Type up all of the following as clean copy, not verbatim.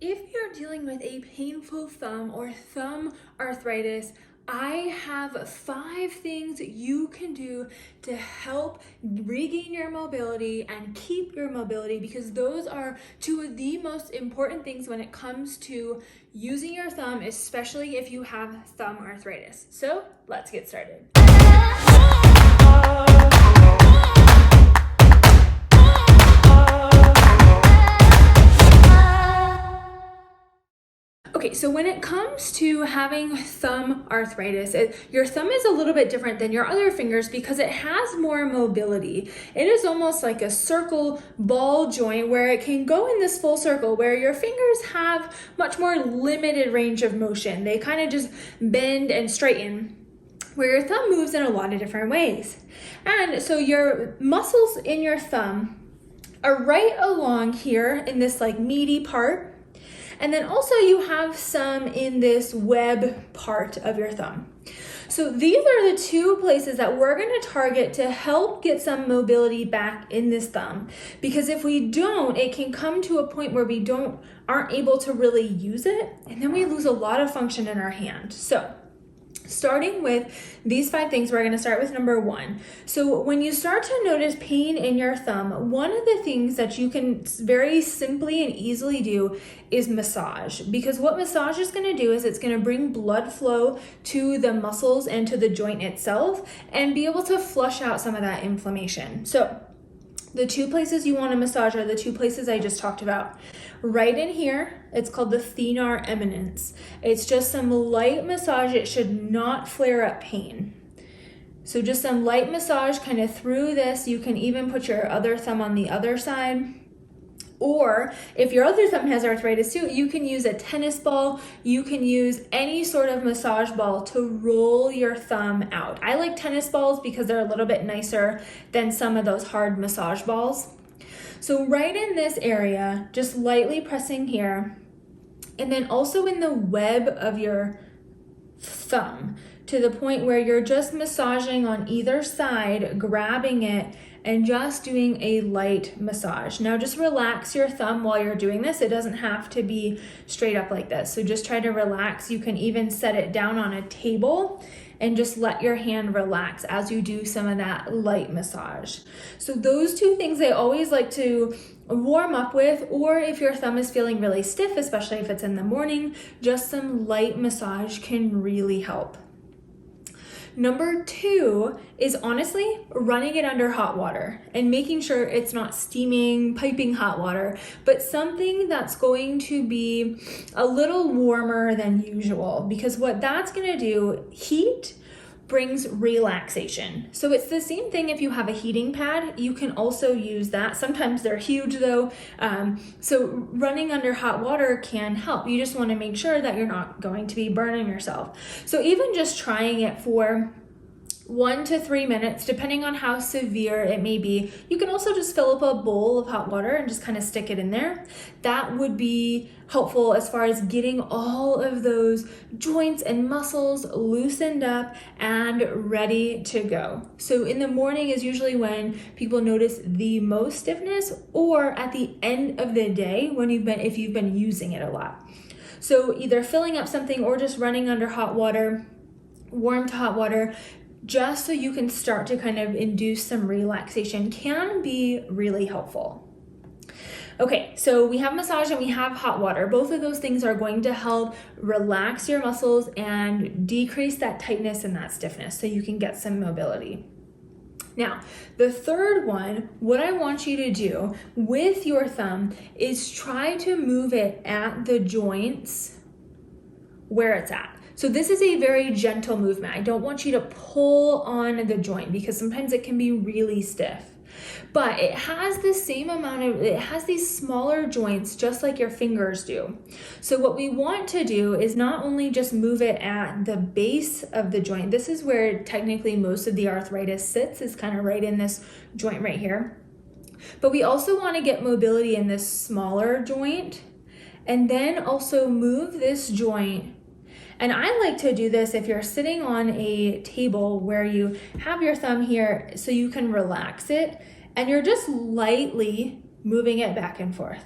If you're dealing with a painful thumb or thumb arthritis, I have 5 things you can do to help regain your mobility and keep your mobility, because those are 2 of the most important things when it comes to using your thumb, especially if you have thumb arthritis. So let's get started. Okay, so when it comes to having thumb arthritis, your thumb is a little bit different than your other fingers because it has more mobility. It is almost like a circle ball joint where it can go in this full circle, where your fingers have much more limited range of motion. They kind of just bend and straighten, where your thumb moves in a lot of different ways. And so your muscles in your thumb are right along here in this like meaty part. And then also you have some in this web part of your thumb. So these are the 2 places that we're going to target to help get some mobility back in this thumb. Because if we don't, it can come to a point where we aren't able to really use it, and then we lose a lot of function in our hand. So starting with these 5 things, we're going to start with number 1. So when you start to notice pain in your thumb, one of the things that you can very simply and easily do is massage. Because what massage is going to do is it's going to bring blood flow to the muscles and to the joint itself and be able to flush out some of that inflammation. So the 2 places you want to massage are the 2 places I just talked about. Right in here, it's called the thenar eminence. It's just some light massage. It should not flare up pain. So just some light massage kind of through this. You can even put your other thumb on the other side. Or if your other thumb has arthritis too, you can use a tennis ball. You can use any sort of massage ball to roll your thumb out. I like tennis balls because they're a little bit nicer than some of those hard massage balls. So right in this area, just lightly pressing here, and then also in the web of your thumb to the point where you're just massaging on either side, grabbing it, and just doing a light massage. Now just relax your thumb while you're doing this. It doesn't have to be straight up like this. So just try to relax. You can even set it down on a table and just let your hand relax as you do some of that light massage. So those 2 things I always like to warm up with, or if your thumb is feeling really stiff, especially if it's in the morning, just some light massage can really help. Number 2 is honestly running it under hot water and making sure it's not steaming, piping hot water, but something that's going to be a little warmer than usual, because what that's going to do, heat brings relaxation. So it's the same thing if you have a heating pad, you can also use that. Sometimes they're huge though. So running under hot water can help. You just want to make sure that you're not going to be burning yourself. So even just trying it for 1 to 3 minutes, depending on how severe it may be. You can also just fill up a bowl of hot water and just kind of stick it in there. That would be helpful as far as getting all of those joints and muscles loosened up and ready to go. So in the morning is usually when people notice the most stiffness, or at the end of the day when if you've been using it a lot. So either filling up something or just running under hot water, warm to hot water, just so you can start to kind of induce some relaxation, can be really helpful. Okay, so we have massage and we have hot water. Both of those things are going to help relax your muscles and decrease that tightness and that stiffness so you can get some mobility. Now, the third one, what I want you to do with your thumb is try to move it at the joints where it's at. So this is a very gentle movement. I don't want you to pull on the joint because sometimes it can be really stiff. But it has the same it has these smaller joints just like your fingers do. So what we want to do is not only just move it at the base of the joint. This is where technically most of the arthritis sits, is kind of right in this joint right here. But we also want to get mobility in this smaller joint, and then also move this joint. And I like to do this if you're sitting on a table where you have your thumb here so you can relax it, and you're just lightly moving it back and forth.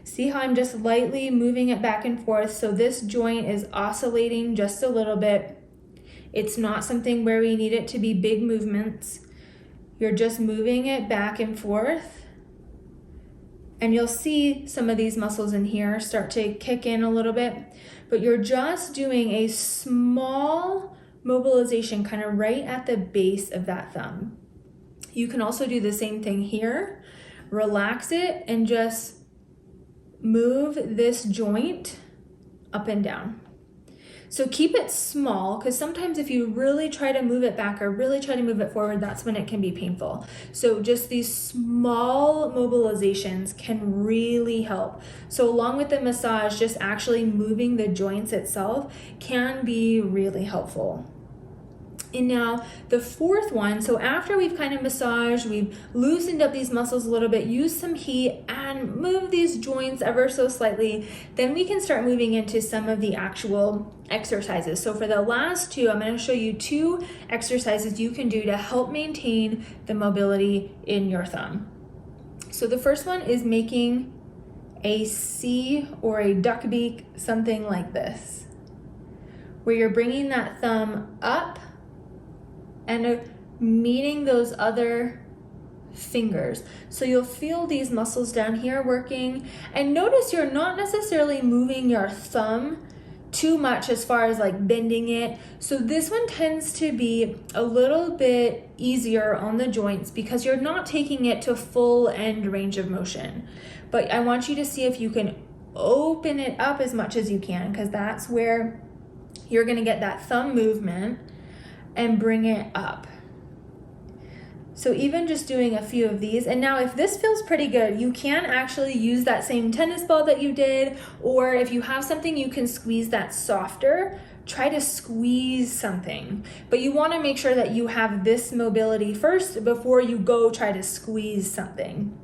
See how I'm just lightly moving it back and forth, so this joint is oscillating just a little bit. It's not something where we need it to be big movements. You're just moving it back and forth. And you'll see some of these muscles in here start to kick in a little bit, but you're just doing a small mobilization kind of right at the base of that thumb. You can also do the same thing here. Relax it and just move this joint up and down. So keep it small, because sometimes if you really try to move it back or really try to move it forward, that's when it can be painful. So just these small mobilizations can really help. So along with the massage, just actually moving the joints itself can be really helpful. And now the fourth one, so after we've kind of massaged, we've loosened up these muscles a little bit, use some heat and move these joints ever so slightly, then we can start moving into some of the actual exercises. So for the last two, I'm going to show you 2 exercises you can do to help maintain the mobility in your thumb. So the first one is making a C or a duck beak, something like this, where you're bringing that thumb up and meeting those other fingers. So you'll feel these muscles down here working, and notice you're not necessarily moving your thumb too much as far as like bending it. So this one tends to be a little bit easier on the joints because you're not taking it to full end range of motion. But I want you to see if you can open it up as much as you can, because that's where you're going to get that thumb movement and bring it up. So even just doing a few of these, and now if this feels pretty good, you can actually use that same tennis ball that you did, or if you have something you can squeeze that's softer, try to squeeze something. But you want to make sure that you have this mobility first before you go try to squeeze something.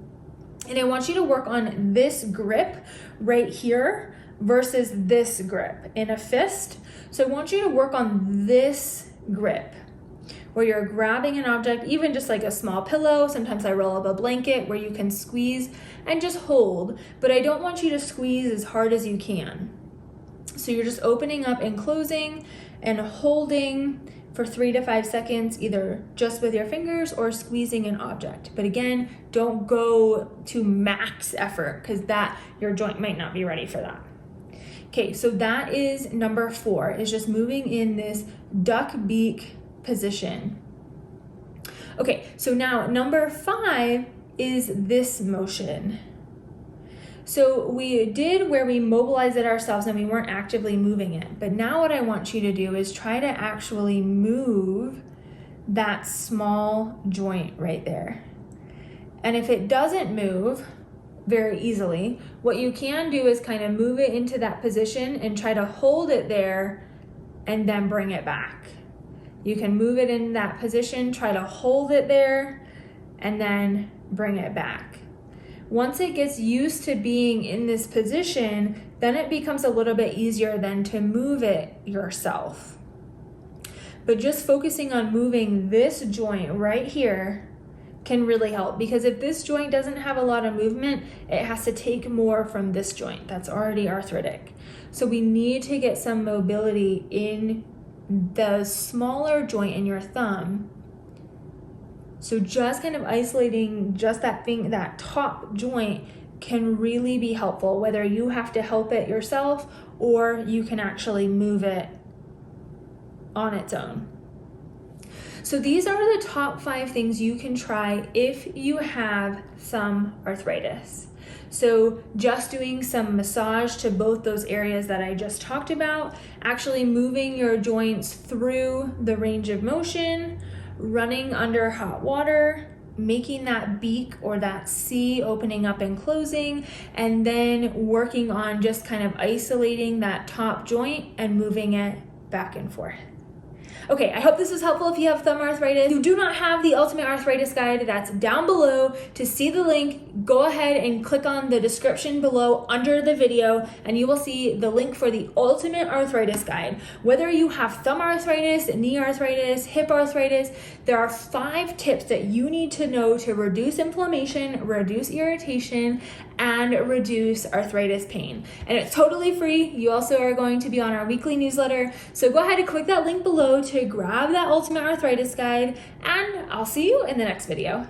And I want you to work on this grip right here versus this grip in a fist. So I want you to work on this grip where you're grabbing an object, even just like a small pillow. Sometimes I roll up a blanket where you can squeeze and just hold, but I don't want you to squeeze as hard as you can. So you're just opening up and closing and holding for 3 to 5 seconds, either just with your fingers or squeezing an object. But again, don't go to max effort, because that your joint might not be ready for that. Okay, so that is number 4, is just moving in this duck beak position. Okay, so now number 5 is this motion. So we did where we mobilized it ourselves and we weren't actively moving it. But now what I want you to do is try to actually move that small joint right there. And if it doesn't move very easily, what you can do is kind of move it into that position and try to hold it there and then bring it back. You can move it in that position, try to hold it there, and then bring it back. Once it gets used to being in this position, then it becomes a little bit easier then to move it yourself. But just focusing on moving this joint right here can really help, because if this joint doesn't have a lot of movement, it has to take more from this joint that's already arthritic. So we need to get some mobility in the smaller joint in your thumb. So just kind of isolating just that thing, that top joint, can really be helpful, whether you have to help it yourself or you can actually move it on its own. So these are the top 5 things you can try if you have thumb arthritis. So just doing some massage to both those areas that I just talked about, actually moving your joints through the range of motion, running under hot water, making that beak or that C opening up and closing, and then working on just kind of isolating that top joint and moving it back and forth. Okay, I hope this was helpful if you have thumb arthritis. If you do not have the Ultimate Arthritis Guide, that's down below. To see the link, go ahead and click on the description below under the video, and you will see the link for the Ultimate Arthritis Guide. Whether you have thumb arthritis, knee arthritis, hip arthritis, there are 5 tips that you need to know to reduce inflammation, reduce irritation, and reduce arthritis pain. And it's totally free. You also are going to be on our weekly newsletter. So go ahead and click that link below to grab that Ultimate Arthritis Guide, and I'll see you in the next video.